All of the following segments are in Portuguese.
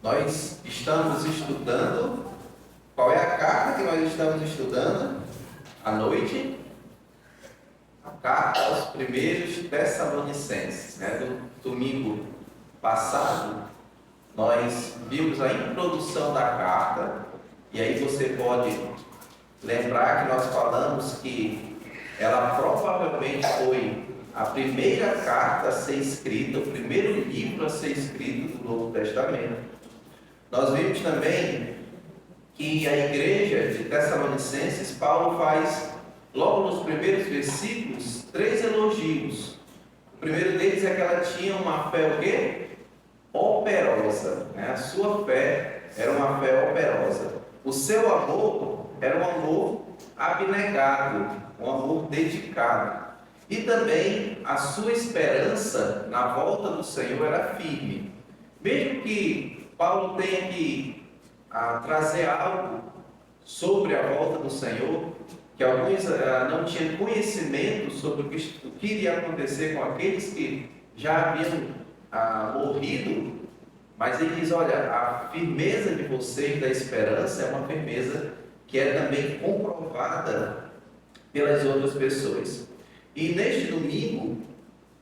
Nós estamos estudando. Qual é a carta que nós estamos estudando à noite? A carta aos primeiros Tessalonicenses. Do domingo passado, nós vimos a introdução da carta, e aí você pode lembrar que nós falamos que ela provavelmente foi a primeira carta a ser escrita, o primeiro livro a ser escrito do Novo Testamento. Nós vimos também que a igreja de Tessalonicenses, Paulo faz, logo nos primeiros versículos, 3 elogios. O primeiro deles é que ela tinha uma fé o quê? Operosa. A sua fé era uma fé operosa. O seu amor era um amor abnegado, um amor dedicado. E também a sua esperança na volta do Senhor era firme. Mesmo que Paulo tenha que trazer algo sobre a volta do Senhor, que alguns não tinham conhecimento sobre o que iria acontecer com aqueles que já haviam morrido, mas ele diz: olha, a firmeza de vocês da esperança é uma firmeza que é também comprovada pelas outras pessoas. E neste domingo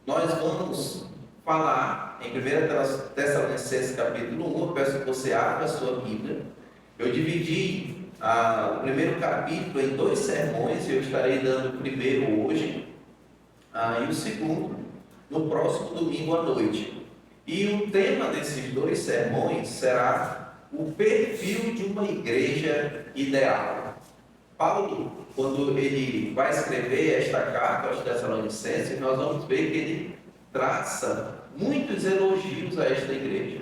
nós vamos falar em 1 Tessalonicenses capítulo 1. Eu peço que você abra a sua Bíblia. Eu dividi o primeiro capítulo em 2 sermões, e eu estarei dando o primeiro hoje e o segundo no próximo domingo à noite. E o tema desses 2 sermões será o perfil de uma igreja ideal. Paulo, quando ele vai escrever esta carta aos Tessalonicenses, nós vamos ver que ele traça muitos elogios a esta igreja.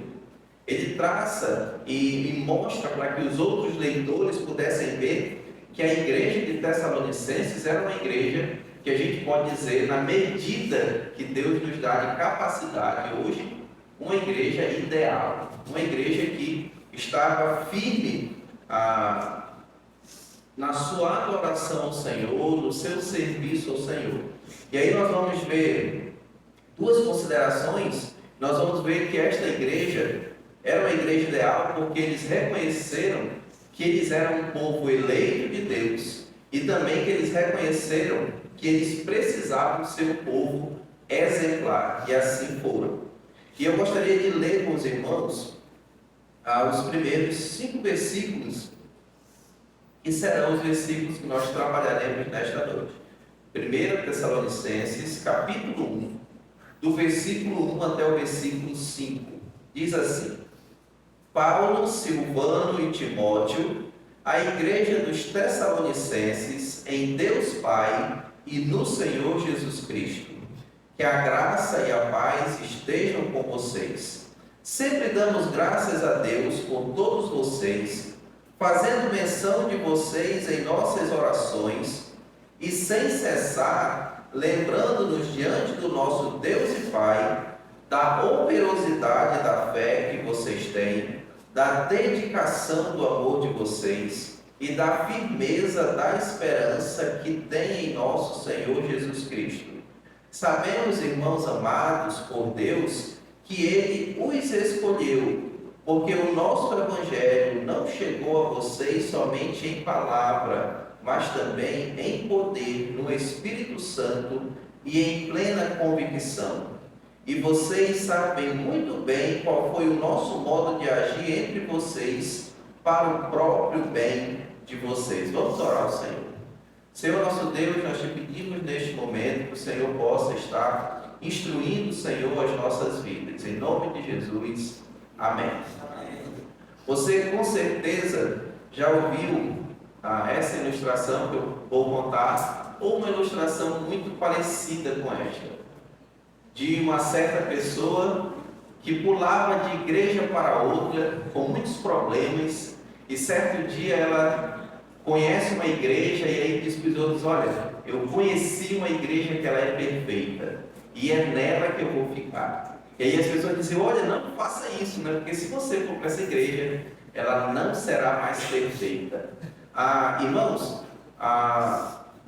Ele traça e mostra para que os outros leitores pudessem ver que a igreja de Tessalonicenses era uma igreja que a gente pode dizer, na medida que Deus nos dá de capacidade hoje, uma igreja ideal, uma igreja que estava firme na sua adoração ao Senhor, no seu serviço ao Senhor. E aí nós vamos ver 2 considerações. Nós vamos ver que esta igreja era uma igreja ideal porque eles reconheceram que eles eram um povo eleito de Deus, e também que eles reconheceram que eles precisavam ser um povo exemplar, e assim foram. E eu gostaria de ler com os irmãos os primeiros 5 versículos, que serão os versículos que nós trabalharemos nesta noite. 1 Tessalonicenses, capítulo 1, do versículo 1 até o versículo 5. Diz assim: Paulo, Silvano e Timóteo, a igreja dos Tessalonicenses, em Deus Pai e no Senhor Jesus Cristo. Que a graça e a paz estejam com vocês. Sempre damos graças a Deus por todos vocês, fazendo menção de vocês em nossas orações, e sem cessar, lembrando-nos diante do nosso Deus e Pai, da operosidade da fé que vocês têm, da dedicação do amor de vocês e da firmeza da esperança que têm em nosso Senhor Jesus Cristo. Sabemos, irmãos amados por Deus, que Ele os escolheu, porque o nosso Evangelho não chegou a vocês somente em palavra, mas também em poder, no Espírito Santo e em plena convicção. E vocês sabem muito bem qual foi o nosso modo de agir entre vocês, para o próprio bem de vocês. Vamos orar ao Senhor. Senhor nosso Deus, nós te pedimos neste momento que o Senhor possa estar instruindo, Senhor, as nossas vidas. Em nome de Jesus. Amém. Você com certeza já ouviu essa ilustração que eu vou contar, ou uma ilustração muito parecida com esta, de uma certa pessoa que pulava de igreja para outra com muitos problemas, e certo dia ela conhece uma igreja e aí diz para os outros: olha, eu conheci uma igreja que ela é perfeita e é nela que eu vou ficar. E aí as pessoas dizem: olha, não faça isso, né? Porque se você for para essa igreja, ela não será mais perfeita. Irmãos,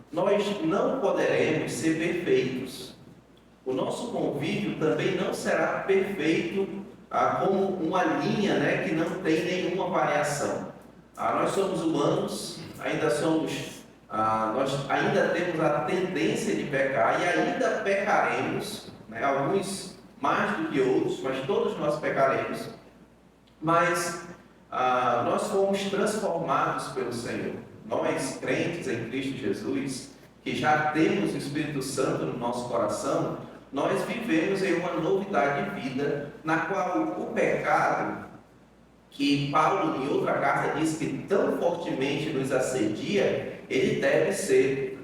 nós não poderemos ser perfeitos. O nosso convívio também não será perfeito como uma linha, né, que não tem nenhuma variação. Nós somos humanos, nós ainda temos a tendência de pecar e ainda pecaremos, né, alguns mais do que outros, mas todos nós pecaremos. Mas nós fomos transformados pelo Senhor. Nós, crentes em Cristo Jesus, que já temos o Espírito Santo no nosso coração, nós vivemos em uma novidade de vida, na qual o pecado, que Paulo em outra carta diz que tão fortemente nos assedia, ele deve ser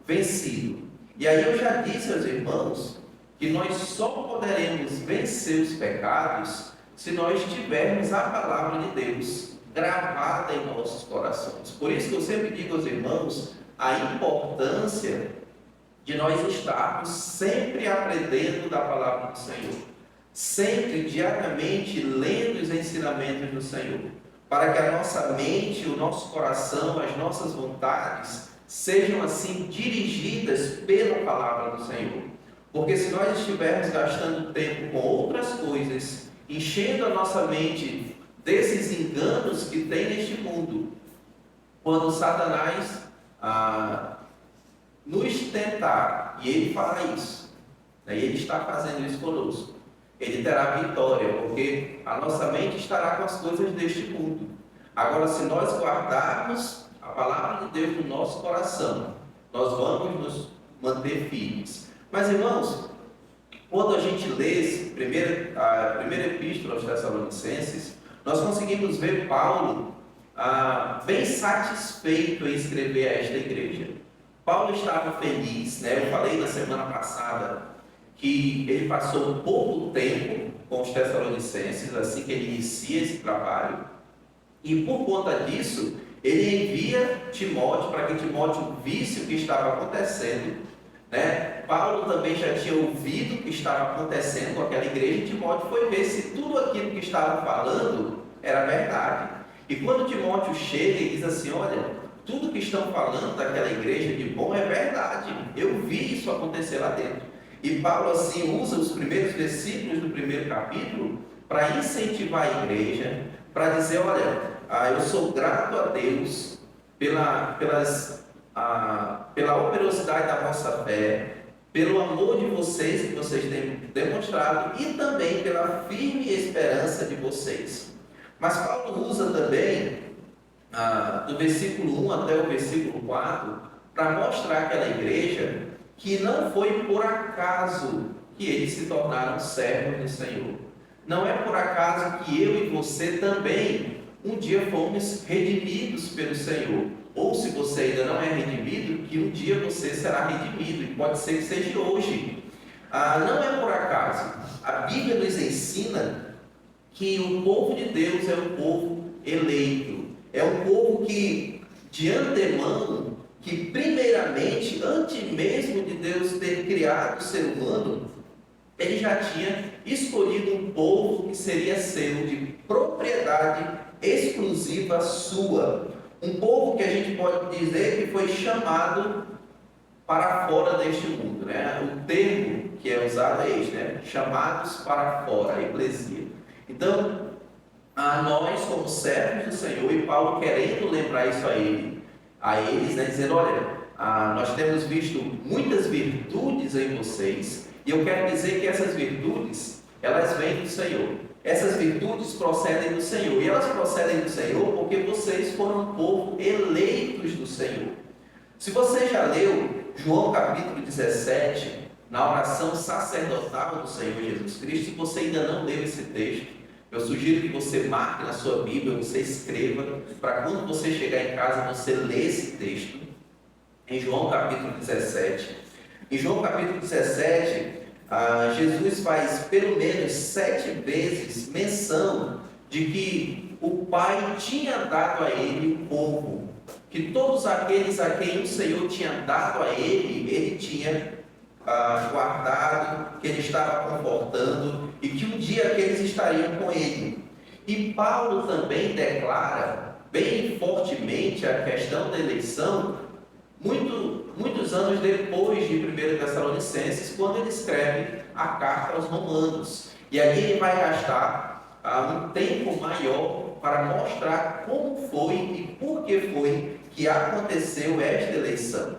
vencido. E aí eu já disse aos irmãos que nós só poderemos vencer os pecados se nós tivermos a palavra de Deus gravada em nossos corações. Por isso que eu sempre digo aos irmãos a importância de nós estarmos sempre aprendendo da palavra do Senhor, sempre, diariamente, lendo os ensinamentos do Senhor, para que a nossa mente, o nosso coração, as nossas vontades sejam assim dirigidas pela palavra do Senhor. Porque se nós estivermos gastando tempo com outras coisas, enchendo a nossa mente desses enganos que tem neste mundo, quando Satanás nos tentar, e ele fala isso, né, e ele está fazendo isso conosco, ele terá vitória, porque a nossa mente estará com as coisas deste mundo. Agora, se nós guardarmos a palavra de Deus no nosso coração, nós vamos nos manter firmes. Mas, irmãos, quando a gente lê a primeira epístola aos Tessalonicenses, nós conseguimos ver Paulo bem satisfeito em escrever a esta igreja. Paulo estava feliz, né? Eu falei na semana passada que ele passou pouco tempo com os Tessalonicenses, assim que ele inicia esse trabalho, e por conta disso, ele envia Timóteo para que Timóteo visse o que estava acontecendo, né? Paulo também já tinha ouvido o que estava acontecendo com aquela igreja, e Timóteo foi ver se tudo aquilo que estava falando era verdade. E quando Timóteo chega e diz assim: olha, tudo que estão falando daquela igreja de bom é verdade, eu vi isso acontecer lá dentro. E Paulo assim usa os primeiros versículos do primeiro capítulo para incentivar a igreja, para dizer: olha, eu sou grato a Deus pela operosidade da vossa fé, pelo amor de vocês que vocês têm demonstrado e também pela firme esperança de vocês. Mas Paulo usa também do versículo 1 até o versículo 4 para mostrar àquela igreja que não foi por acaso que eles se tornaram servos do Senhor. Não é por acaso que eu e você também um dia fomos redimidos pelo Senhor. Ou se você ainda não é redimido, que um dia você será redimido, e pode ser que seja hoje. Não é por acaso. A Bíblia nos ensina que o povo de Deus é um povo eleito. É um povo que, de antemão, que primeiramente, antes mesmo de Deus ter criado o ser humano, ele já tinha escolhido um povo que seria seu, de propriedade exclusiva sua. Um povo que a gente pode dizer que foi chamado para fora deste mundo, né? O termo que é usado é este, né? Chamados para fora, a eclesia. Então, nós como servos do Senhor, e Paulo querendo lembrar isso a eles, né? Dizendo: olha, nós temos visto muitas virtudes em vocês, e eu quero dizer que essas virtudes, elas vêm do Senhor. Essas virtudes procedem do Senhor, e elas procedem do Senhor porque vocês foram um povo eleitos do Senhor. Se você já leu João capítulo 17, na oração sacerdotal do Senhor Jesus Cristo, se você ainda não leu esse texto, eu sugiro que você marque na sua Bíblia, você escreva, para quando você chegar em casa você ler esse texto, em João capítulo 17. Em João capítulo 17, Jesus faz pelo menos 7 vezes menção de que o Pai tinha dado a ele o povo, que todos aqueles a quem o Senhor tinha dado a ele tinha guardado, que ele estava confortando, e que um dia aqueles estariam com ele. E Paulo também declara bem fortemente a questão da eleição, muitos anos depois de 1 Tessalonicenses, quando ele escreve a carta aos Romanos. E aí ele vai gastar um tempo maior para mostrar como foi e por que foi que aconteceu esta eleição.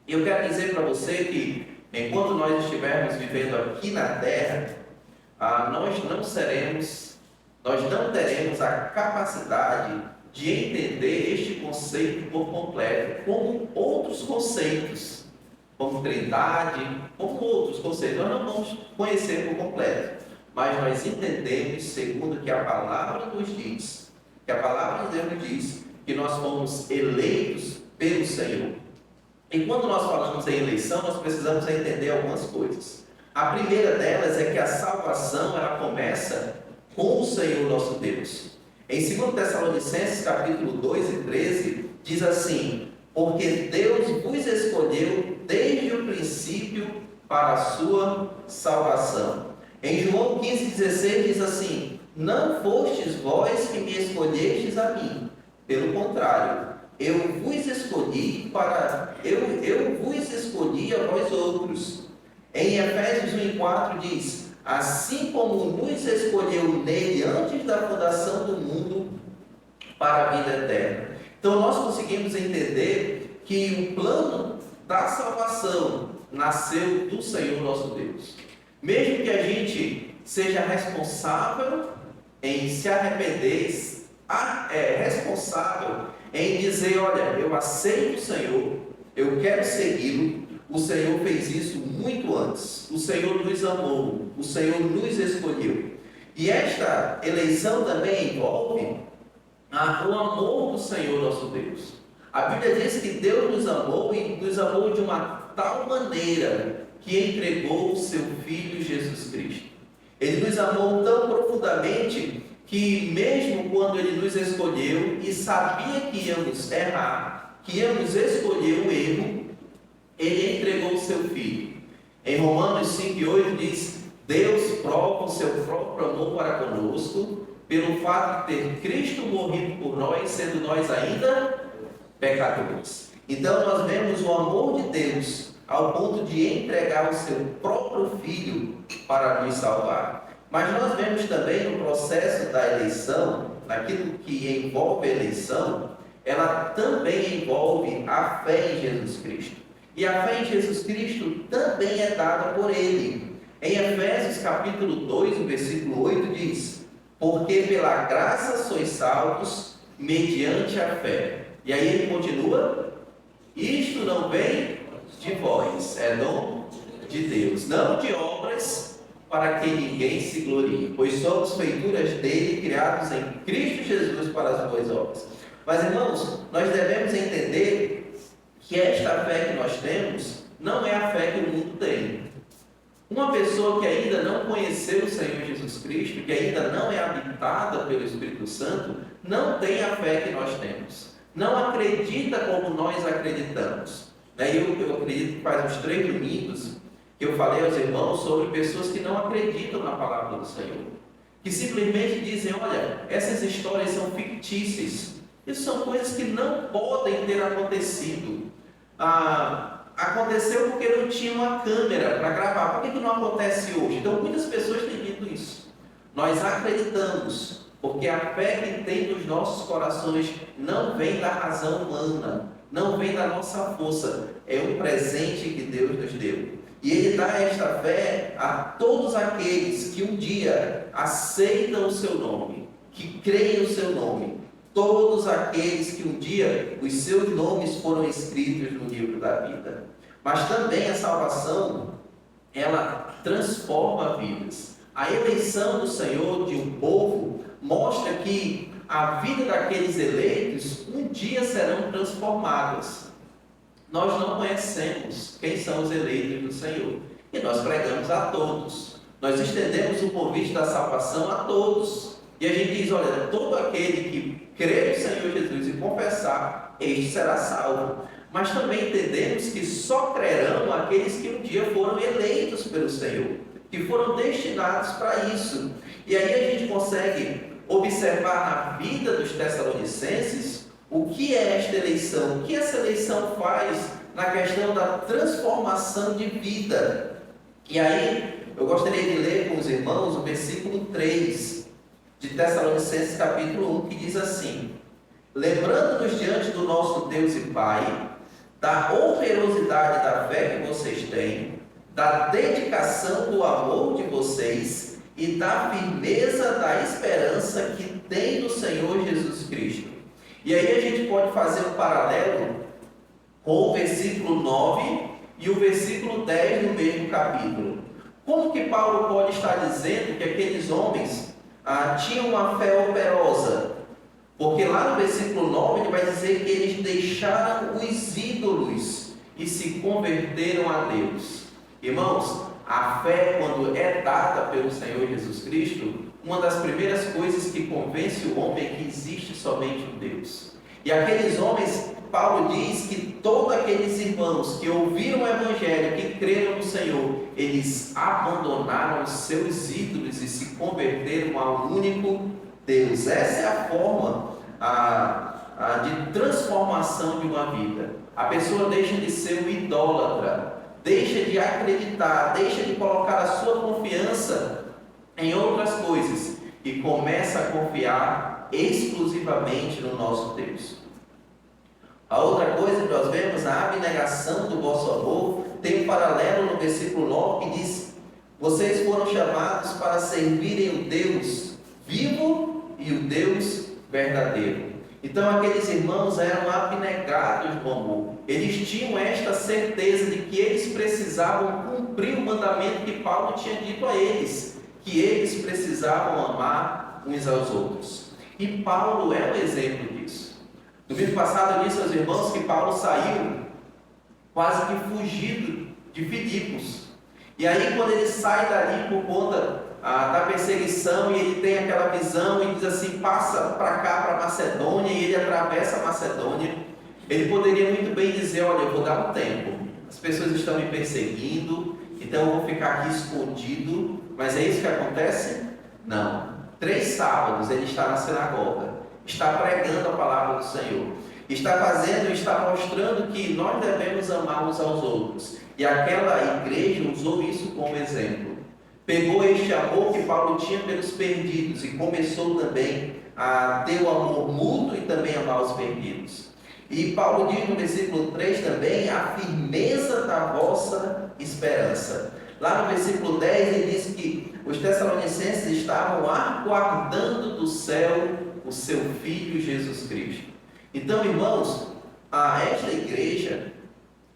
Eu quero dizer para você que, enquanto nós estivermos vivendo aqui na terra, nós não teremos a capacidade de entender este conceito por completo, como outros conceitos, como trindade, como outros conceitos. Nós não vamos conhecer por completo, mas nós entendemos segundo que a palavra nos diz, que a palavra de Deus nos diz, que nós fomos eleitos pelo Senhor. E quando nós falamos em eleição, nós precisamos entender algumas coisas. A primeira delas é que a salvação, ela começa com o Senhor nosso Deus. Em 2 Tessalonicenses, capítulo 2 e 13, diz assim: porque Deus vos escolheu desde o princípio para a sua salvação. Em João 15,16 diz assim: não fostes vós que me escolhestes a mim, pelo contrário, eu vos escolhi a vós outros. Em Efésios 1,4 diz: assim como nos escolheu nele antes da fundação do mundo para a vida eterna. Então nós conseguimos entender que o plano da salvação nasceu do Senhor nosso Deus. Mesmo que a gente seja responsável em se arrepender, responsável em dizer: olha, eu aceito o Senhor, eu quero segui-lo. O Senhor fez isso muito antes. O Senhor nos amou, o Senhor nos escolheu. E esta eleição também envolve o amor do Senhor nosso Deus. A Bíblia diz que Deus nos amou e nos amou de uma tal maneira que entregou o seu Filho Jesus Cristo. Ele nos amou tão profundamente que mesmo quando Ele nos escolheu e sabia que íamos errar, que íamos escolher o erro, Ele entregou o seu Filho. Em Romanos 5,8 diz: Deus prova o seu próprio amor para conosco, pelo fato de ter Cristo morrido por nós, sendo nós ainda pecadores. Então nós vemos o amor de Deus ao ponto de entregar o seu próprio Filho para nos salvar. Mas nós vemos também no processo da eleição, naquilo que envolve a eleição, ela também envolve a fé em Jesus Cristo. E a fé em Jesus Cristo também é dada por Ele. Em Efésios capítulo 2, o versículo 8 diz: porque pela graça sois salvos, mediante a fé. E aí ele continua: isto não vem de vós, é dom de Deus, não de obras, para que ninguém se glorie, pois somos feituras dele, criados em Cristo Jesus para as boas obras. Mas, irmãos, nós devemos entender que esta fé que nós temos não é a fé que o mundo tem. Uma pessoa que ainda não conheceu o Senhor Jesus Cristo, que ainda não é habitada pelo Espírito Santo, não tem a fé que nós temos. Não acredita como nós acreditamos. Eu acredito que faz uns 3 domingos que eu falei aos irmãos sobre pessoas que não acreditam na palavra do Senhor. Que simplesmente dizem: olha, essas histórias são fictícias. Isso são coisas que não podem ter acontecido. Aconteceu porque não tinha uma câmera para gravar. Por que não acontece hoje? Então muitas pessoas têm dito isso. Nós acreditamos, porque a fé que tem nos nossos corações não vem da razão humana, não vem da nossa força. É um presente que Deus nos deu. E Ele dá esta fé a todos aqueles que um dia aceitam o seu nome, que creem no seu nome. Todos aqueles que um dia os seus nomes foram escritos no livro da vida. Mas também a salvação, ela transforma vidas. A eleição do Senhor de um povo mostra que a vida daqueles eleitos um dia serão transformadas. Nós não conhecemos quem são os eleitos do Senhor, e nós pregamos a todos. Nós estendemos o convite da salvação a todos. E a gente diz: olha, todo aquele que crer no Senhor Jesus e confessar, este será salvo. Mas também entendemos que só crerão aqueles que um dia foram eleitos pelo Senhor, que foram destinados para isso. E aí a gente consegue observar na vida dos Tessalonicenses o que é esta eleição, o que essa eleição faz na questão da transformação de vida. E aí eu gostaria de ler com os irmãos o versículo 3 de Tessalonicenses capítulo 1, que diz assim: lembrando-nos diante do nosso Deus e Pai, da operosidade da fé que vocês têm, da dedicação do amor de vocês e da firmeza da esperança que tem no Senhor Jesus Cristo. E aí a gente pode fazer um paralelo com o versículo 9 e o versículo 10 do mesmo capítulo. Como que Paulo pode estar dizendo que aqueles homens tinham uma fé operosa? Porque lá no versículo 9 ele vai dizer que eles deixaram os ídolos e se converteram a Deus. Irmãos, a fé, quando é dada pelo Senhor Jesus Cristo, uma das primeiras coisas que convence o homem é que existe somente um Deus. E aqueles homens, Paulo diz que todos aqueles irmãos que ouviram o Evangelho, que creram no Senhor, eles abandonaram os seus ídolos e se converteram ao único Deus. Essa é a forma de transformação de uma vida. A pessoa deixa de ser um idólatra, deixa de acreditar, deixa de colocar a sua confiança em outras coisas e começa a confiar exclusivamente no nosso Deus. A outra coisa que nós vemos, a abnegação do vosso amor, tem um paralelo no versículo 9 que diz: vocês foram chamados para servirem o Deus vivo e o Deus verdadeiro. Então aqueles irmãos eram abnegados no amor. Eles tinham esta certeza de que eles precisavam cumprir o mandamento que Paulo tinha dito a eles, que eles precisavam amar uns aos outros. E Paulo é um exemplo disso. Domingo passado eu disse aos irmãos que Paulo saiu quase que fugido de Filipos. E aí quando ele sai dali por conta da perseguição, e ele tem aquela visão e diz assim: passa para cá, para Macedônia, e ele atravessa a Macedônia. Ele poderia muito bem dizer: olha, eu vou dar um tempo, as pessoas estão me perseguindo, então eu vou ficar aqui escondido. Mas é isso que acontece? Não. 3 sábados ele está na sinagoga, está pregando a palavra do Senhor, está mostrando que nós devemos amar uns aos outros. E aquela igreja usou isso como exemplo. Pegou este amor que Paulo tinha pelos perdidos e começou também a ter o amor mútuo e também amar os perdidos. E Paulo diz no versículo 3 também a firmeza da vossa esperança. Lá no versículo 10 ele diz que os tessalonicenses estavam aguardando do céu o seu Filho Jesus Cristo. Então, irmãos, esta igreja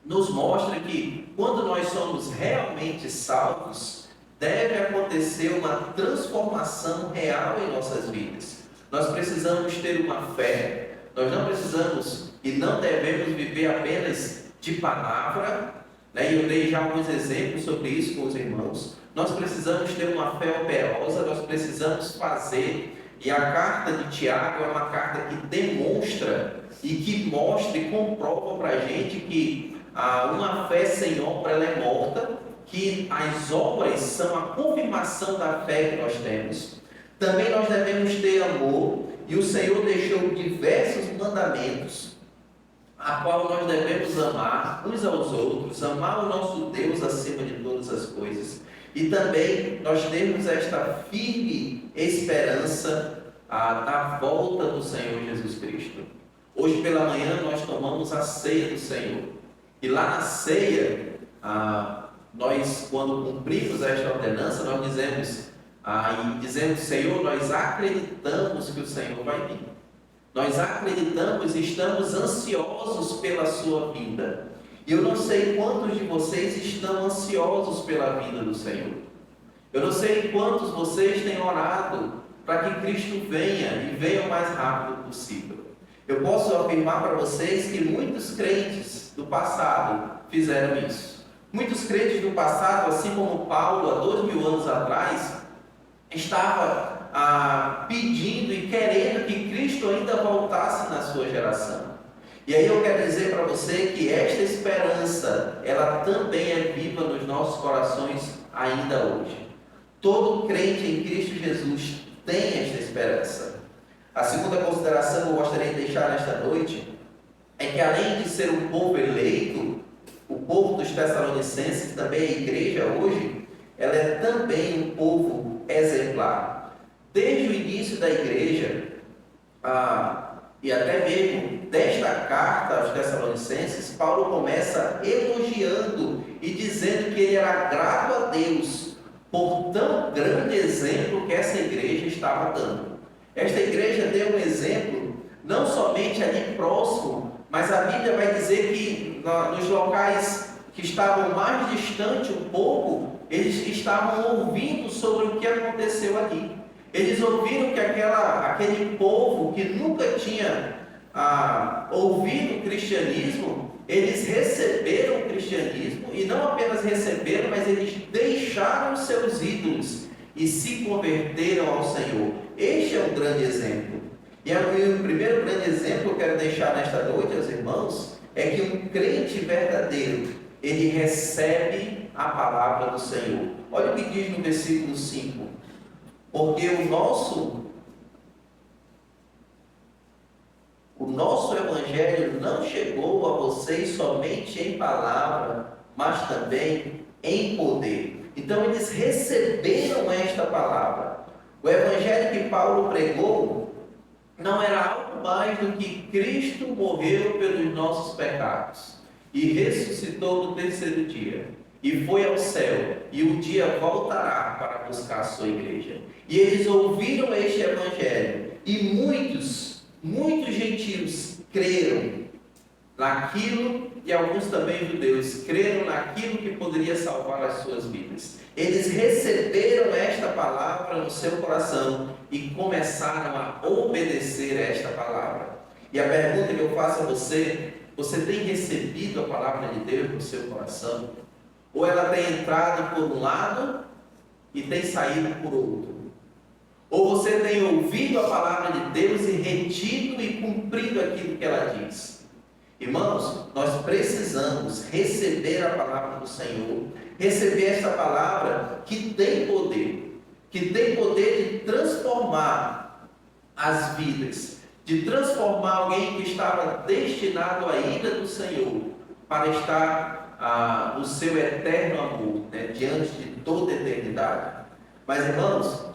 nos mostra que quando nós somos realmente salvos, deve acontecer uma transformação real em nossas vidas. Nós precisamos ter uma fé. Nós não precisamos e não devemos viver apenas de palavra, e eu dei já alguns exemplos sobre isso com os irmãos. Nós precisamos ter uma fé operosa, nós precisamos fazer. E a carta de Tiago é uma carta que demonstra e que mostra e comprova para a gente que uma fé sem obra ela é morta, que as obras são a confirmação da fé que nós temos. Também nós devemos ter amor, e o Senhor deixou diversos mandamentos, a qual nós devemos amar uns aos outros, amar o nosso Deus acima de todas as coisas, e também nós temos esta firme esperança da volta do Senhor Jesus Cristo. Hoje pela manhã nós tomamos a ceia do Senhor, e lá na ceia, nós, quando cumprimos esta ordenança, nós dizemos: Senhor, nós acreditamos que o Senhor vai vir. Nós acreditamos e estamos ansiosos pela sua vinda. E eu não sei quantos de vocês estão ansiosos pela vinda do Senhor. Eu não sei quantos vocês têm orado para que Cristo venha e venha o mais rápido possível. Eu posso afirmar para vocês que muitos crentes do passado fizeram isso. Muitos crentes do passado, assim como Paulo, há 2000 anos atrás, estava pedindo e querendo que Cristo ainda voltasse na sua geração. E aí eu quero dizer para você que esta esperança, ela também é viva nos nossos corações ainda hoje. Todo crente em Cristo Jesus tem esta esperança. A segunda consideração que eu gostaria de deixar nesta noite é que, além de ser um povo eleito, o povo dos Tessalonicenses, também a igreja hoje, ela é também um povo exemplar. Desde o início da igreja, e até mesmo desta carta aos Tessalonicenses, Paulo começa elogiando e dizendo que ele era grato a Deus por tão grande exemplo que essa igreja estava dando. Esta igreja deu um exemplo, não somente ali próximo, mas a Bíblia vai dizer que nos locais que estavam mais distantes um pouco, eles estavam ouvindo sobre o que aconteceu ali. Eles ouviram que aquele povo que nunca tinha ouvido o cristianismo, eles receberam o cristianismo, e não apenas receberam, mas eles deixaram seus ídolos e se converteram ao Senhor. Este é um grande exemplo. E o primeiro grande exemplo que eu quero deixar nesta noite aos irmãos é que um crente verdadeiro, ele recebe a palavra do Senhor. Olha o que diz no versículo 5. Porque o nosso evangelho não chegou a vocês somente em palavra, mas também em poder. Então eles receberam esta palavra. O evangelho que Paulo pregou não era algo mais do que Cristo morreu pelos nossos pecados e ressuscitou no terceiro dia, e foi ao céu, e um dia voltará para buscar a sua igreja. E eles ouviram este evangelho, e muitos gentios creram naquilo, e alguns também judeus creram naquilo que poderia salvar as suas vidas. Eles receberam esta palavra no seu coração e começaram a obedecer a esta palavra. E a pergunta que eu faço a você: você tem recebido a palavra de Deus no seu coração? Ou ela tem entrado por um lado e tem saído por outro? Ou você tem ouvido a palavra de Deus e retido e cumprido aquilo que ela diz? Irmãos, nós precisamos receber a palavra do Senhor, receber esta palavra que tem poder de transformar as vidas, de transformar alguém que estava destinado à ira do Senhor para estar no seu eterno amor, diante de toda a eternidade. Mas, irmãos,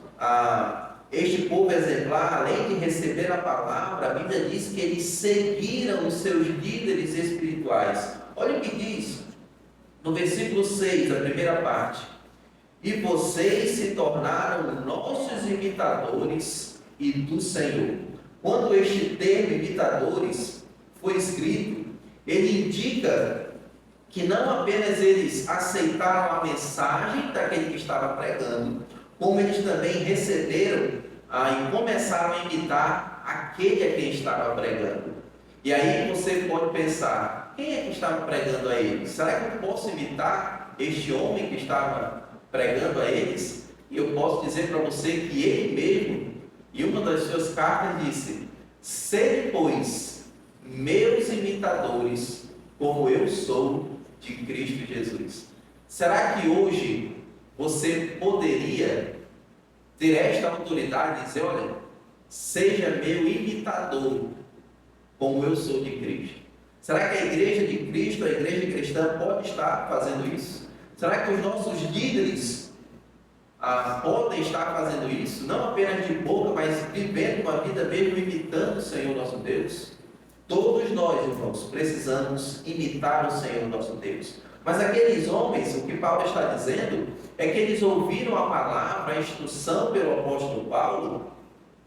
este povo exemplar, além de receber a palavra, a Bíblia diz que eles seguiram os seus líderes espirituais. Olha o que diz no versículo 6, a primeira parte: e vocês se tornaram nossos imitadores e do Senhor. Quando este termo imitadores foi escrito, ele indica que não apenas eles aceitaram a mensagem daquele que estava pregando, como eles também receberam e começaram a imitar aquele a quem estava pregando. E aí você pode pensar: quem é que estava pregando a eles? Será que eu posso imitar este homem que estava pregando a eles? E eu posso dizer para você que ele mesmo, em uma das suas cartas, disse: sede, pois, meus imitadores, como eu sou de Cristo Jesus. Será que hoje você poderia ter esta autoridade de dizer: olha, seja meu imitador, como eu sou de Cristo? Será que a igreja de Cristo, a igreja cristã, pode estar fazendo isso? Será que os nossos líderes podem estar fazendo isso? Não apenas de boca, mas vivendo uma vida mesmo imitando o Senhor nosso Deus? Todos nós, irmãos, precisamos imitar o Senhor nosso Deus. Mas aqueles homens, o que Paulo está dizendo é que eles ouviram a palavra, a instrução pelo apóstolo Paulo,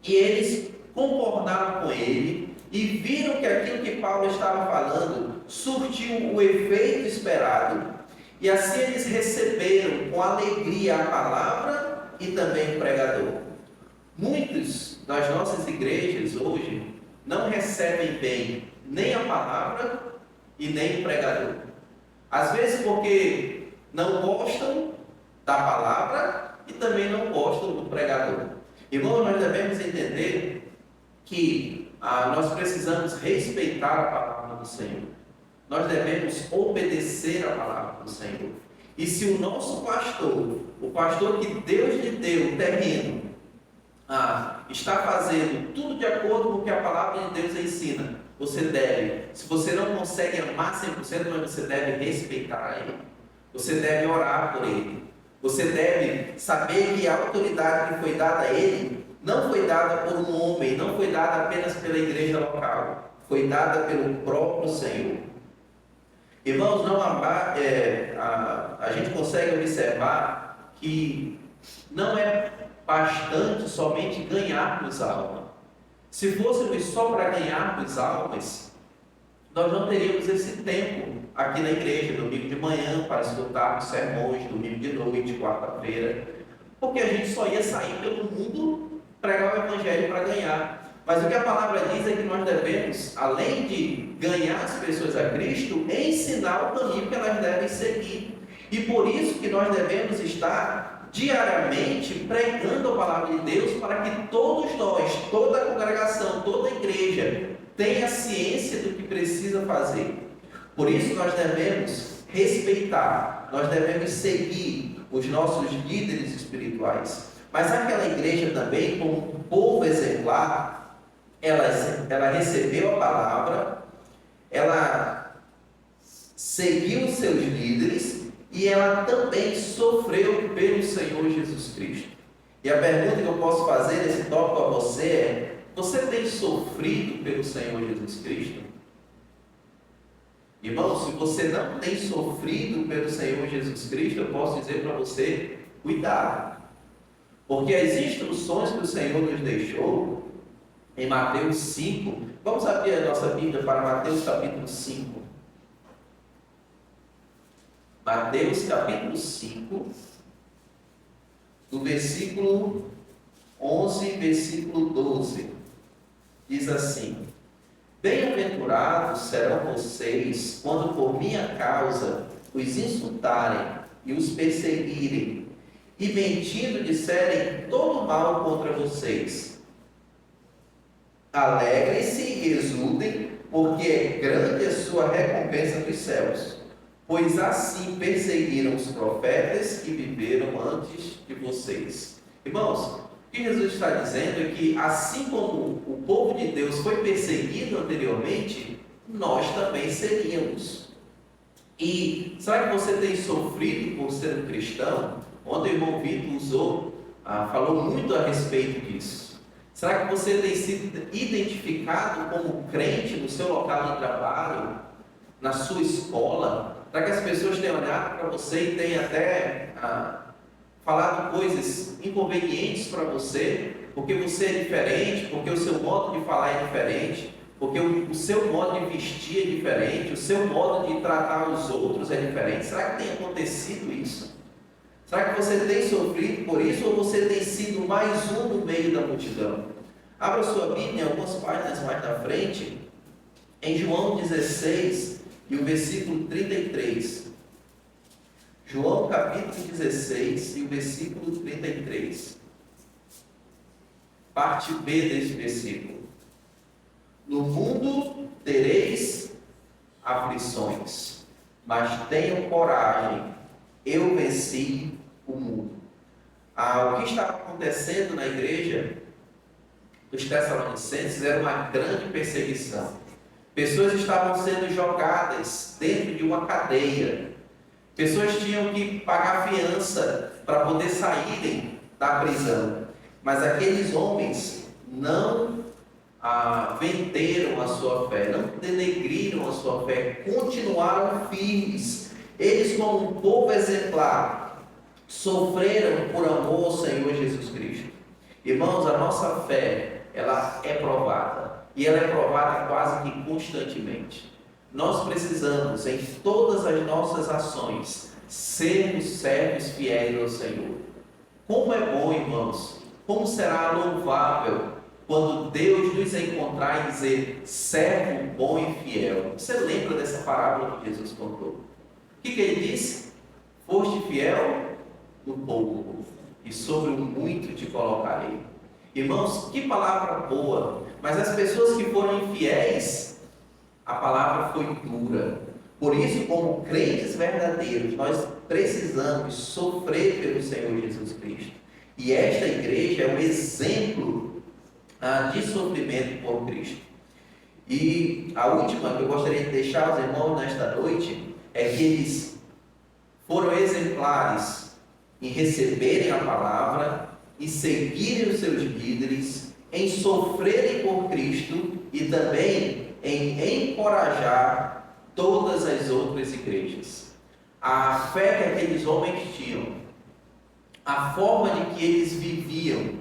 e eles concordaram com ele e viram que aquilo que Paulo estava falando surtiu o efeito esperado. E assim eles receberam com alegria a palavra e também o pregador. Muitos das nossas igrejas hoje não recebem bem nem a palavra e nem o pregador. Às vezes porque não gostam da palavra e também não gostam do pregador. Irmãos, nós devemos entender que nós precisamos respeitar a palavra do Senhor. Nós devemos obedecer a palavra do Senhor. E se o nosso pastor, o pastor que Deus lhe deu o terreno, está fazendo tudo de acordo com o que a palavra de Deus ensina, você deve, se você não consegue amar 100%, mas você deve respeitar ele. Você deve orar por ele. Você deve saber que a autoridade que foi dada a ele não foi dada por um homem, não foi dada apenas pela igreja local, foi dada pelo próprio Senhor. Irmãos, não a gente consegue observar que não é bastante somente ganharmos alma. Se fôssemos só para ganharmos almas, nós não teríamos esse tempo aqui na igreja, domingo de manhã, para escutarmos sermões, domingo de noite, quarta-feira, porque a gente só ia sair pelo mundo pregar o evangelho para ganhar. Mas o que a palavra diz é que nós devemos, além de ganhar as pessoas a Cristo, ensinar o caminho que elas devem seguir. E por isso que nós devemos estar diariamente pregando a palavra de Deus, para que todos nós, toda a congregação, toda a igreja, tenha ciência do que precisa fazer. Por isso nós devemos respeitar, nós devemos seguir os nossos líderes espirituais. Mas aquela igreja também, como um povo exemplar, ela recebeu a palavra, ela seguiu os seus líderes e ela também sofreu pelo Senhor Jesus Cristo. E a pergunta que eu posso fazer nesse tópico a você é: você tem sofrido pelo Senhor Jesus Cristo? Irmão, se você não tem sofrido pelo Senhor Jesus Cristo, eu posso dizer para você: cuidado. Porque as instruções que o Senhor nos deixou em Mateus 5, vamos abrir a nossa Bíblia para Mateus capítulo 5. Mateus capítulo 5, do versículo 11, versículo 12, diz assim: bem-aventurados serão vocês quando por minha causa os insultarem e os perseguirem, e mentindo disserem todo mal contra vocês. Alegrem-se e exultem, porque é grande a sua recompensa dos céus, pois assim perseguiram os profetas que viveram antes de vocês. Irmãos, o que Jesus está dizendo é que assim como o povo de Deus foi perseguido anteriormente, nós também seríamos. E será que você tem sofrido por ser um cristão? Ontem o irmão Vitor falou muito a respeito disso. Será que você tem sido identificado como crente no seu local de trabalho, na sua escola? Será que as pessoas têm olhado para você e têm até falado coisas inconvenientes para você, porque você é diferente, porque o seu modo de falar é diferente, porque o seu modo de vestir é diferente, o seu modo de tratar os outros é diferente? Será que tem acontecido isso? Será que você tem sofrido por isso, ou você tem sido mais um no meio da multidão? Abra sua Bíblia, algumas páginas mais na frente, em João 16 e o versículo 33. João capítulo 16 e o versículo 33. Parte B deste versículo. No mundo tereis aflições, mas tenham coragem, eu venci o mundo. O que estava acontecendo na igreja dos Tessalonicenses era uma grande perseguição. Pessoas estavam sendo jogadas dentro de uma cadeia. Pessoas tinham que pagar fiança para poder saírem da prisão. Mas aqueles homens não venderam a sua fé, não denegriram a sua fé, continuaram firmes. Eles, como um povo exemplar, sofreram por amor ao Senhor Jesus Cristo. Irmãos, a nossa fé, ela é provada. E ela é provada quase que constantemente. Nós precisamos, em todas as nossas ações, sermos servos fiéis ao Senhor. Como é bom, irmãos, como será louvável quando Deus nos encontrar e dizer: servo bom e fiel. Você lembra dessa parábola que Jesus contou? O que ele disse? Foste fiel no pouco, e sobre o muito te colocarei. Irmãos, que palavra boa! Mas as pessoas que foram infiéis, a palavra foi dura. Por isso, como crentes verdadeiros, nós precisamos sofrer pelo Senhor Jesus Cristo. E esta igreja é um exemplo de sofrimento por Cristo. E a última que eu gostaria de deixar aos irmãos nesta noite é que eles foram exemplares em receberem a palavra, em seguirem os seus líderes, em sofrerem por Cristo e também em encorajar todas as outras igrejas. A fé que aqueles homens tinham, a forma de que eles viviam,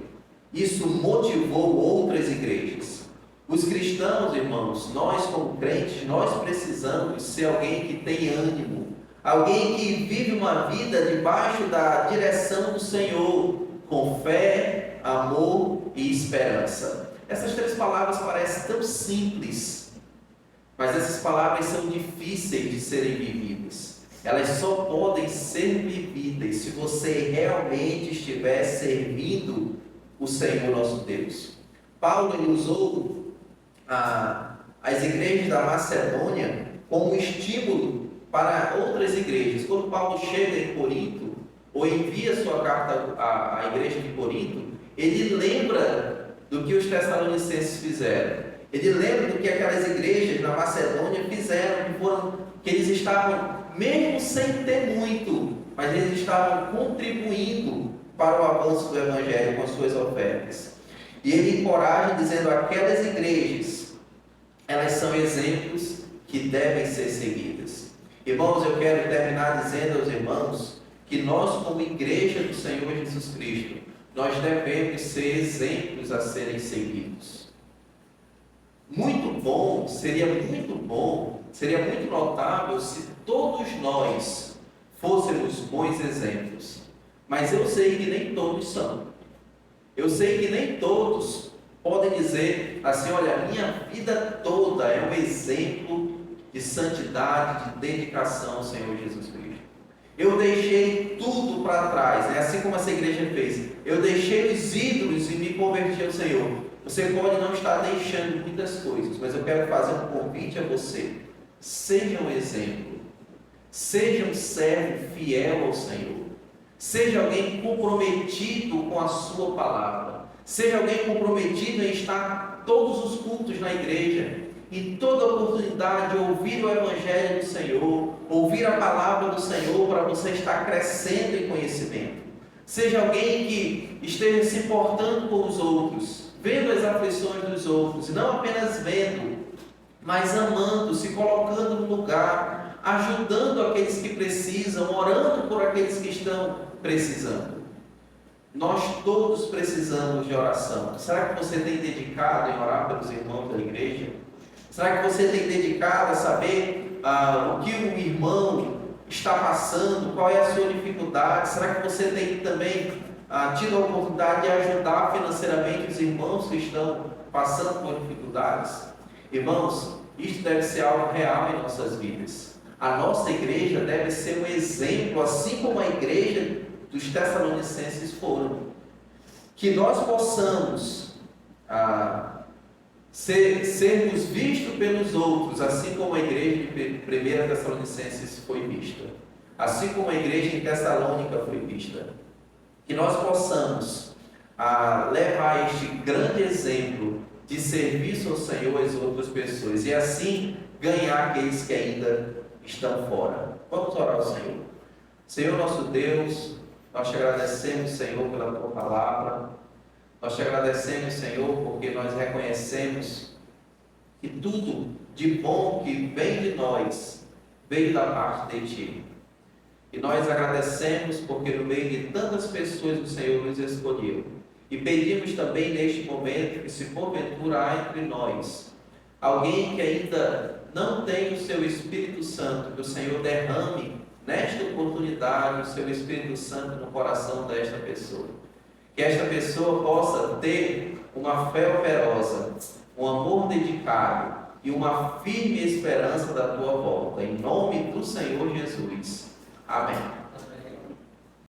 isso motivou outras igrejas. Os cristãos, irmãos, nós como crentes, nós precisamos ser alguém que tem ânimo, alguém que vive uma vida debaixo da direção do Senhor, com fé, amor e esperança. Essas três palavras parecem tão simples, mas essas palavras são difíceis de serem vividas. Elas só podem ser vividas se você realmente estiver servindo o Senhor nosso Deus. Paulo ele usou as igrejas da Macedônia como estímulo para outras igrejas. Quando Paulo chega em Corinto, ou envia sua carta à igreja de Corinto, ele lembra do que os tessalonicenses fizeram. Ele lembra do que aquelas igrejas na Macedônia fizeram, que eles estavam, mesmo sem ter muito, mas eles estavam contribuindo para o avanço do Evangelho com as suas ofertas. E ele encoraja dizendo: aquelas igrejas, elas são exemplos que devem ser seguidas. Irmãos, eu quero terminar dizendo aos irmãos que nós, como igreja do Senhor Jesus Cristo, nós devemos ser exemplos a serem seguidos. Seria muito notável se todos nós fôssemos bons exemplos. Mas eu sei que nem todos são. Eu sei que nem todos podem dizer assim: olha, minha vida toda é um exemplo de santidade, de dedicação ao Senhor Jesus Cristo. Eu deixei tudo para trás, né? Assim como essa igreja fez. Eu deixei os ídolos e me converti ao Senhor. Você pode não estar deixando muitas coisas, mas eu quero fazer um convite a você. Seja um exemplo. Seja um servo fiel ao Senhor. Seja alguém comprometido com a sua palavra. Seja alguém comprometido em estar todos os cultos na igreja, em toda oportunidade, ouvir o Evangelho do Senhor, ouvir a palavra do Senhor para você estar crescendo em conhecimento. Seja alguém que esteja se importando com os outros, vendo as aflições dos outros, e não apenas vendo, mas amando, se colocando no lugar, ajudando aqueles que precisam, orando por aqueles que estão precisando. Nós todos precisamos de oração. Será que você tem dedicado em orar pelos irmãos da igreja? Será que você tem dedicado a saber o que o irmão está passando? Qual é a sua dificuldade? Será que você tem também tido a oportunidade de ajudar financeiramente os irmãos que estão passando por dificuldades? Irmãos, isto deve ser algo real em nossas vidas. A nossa igreja deve ser um exemplo, assim como a igreja dos Tessalonicenses foram. Que nós possamos sermos vistos pelos outros, assim como a igreja de 1 Tessalonicenses foi vista. Assim como a igreja em Tessalônica foi vista. Que nós possamos levar este grande exemplo de serviço ao Senhor às outras pessoas. E assim ganhar aqueles que ainda estão fora. Vamos orar ao Senhor. Senhor nosso Deus, nós te agradecemos, Senhor, pela tua palavra. Nós te agradecemos, Senhor, porque nós reconhecemos que tudo de bom que vem de nós, veio da parte de Ti. E nós agradecemos porque no meio de tantas pessoas o Senhor nos escolheu. E pedimos também neste momento que, se porventura há entre nós alguém que ainda não tem o seu Espírito Santo, que o Senhor derrame nesta oportunidade o seu Espírito Santo no coração desta pessoa. Que esta pessoa possa ter uma fé operosa, um amor dedicado e uma firme esperança da tua volta. Em nome do Senhor Jesus. Amém.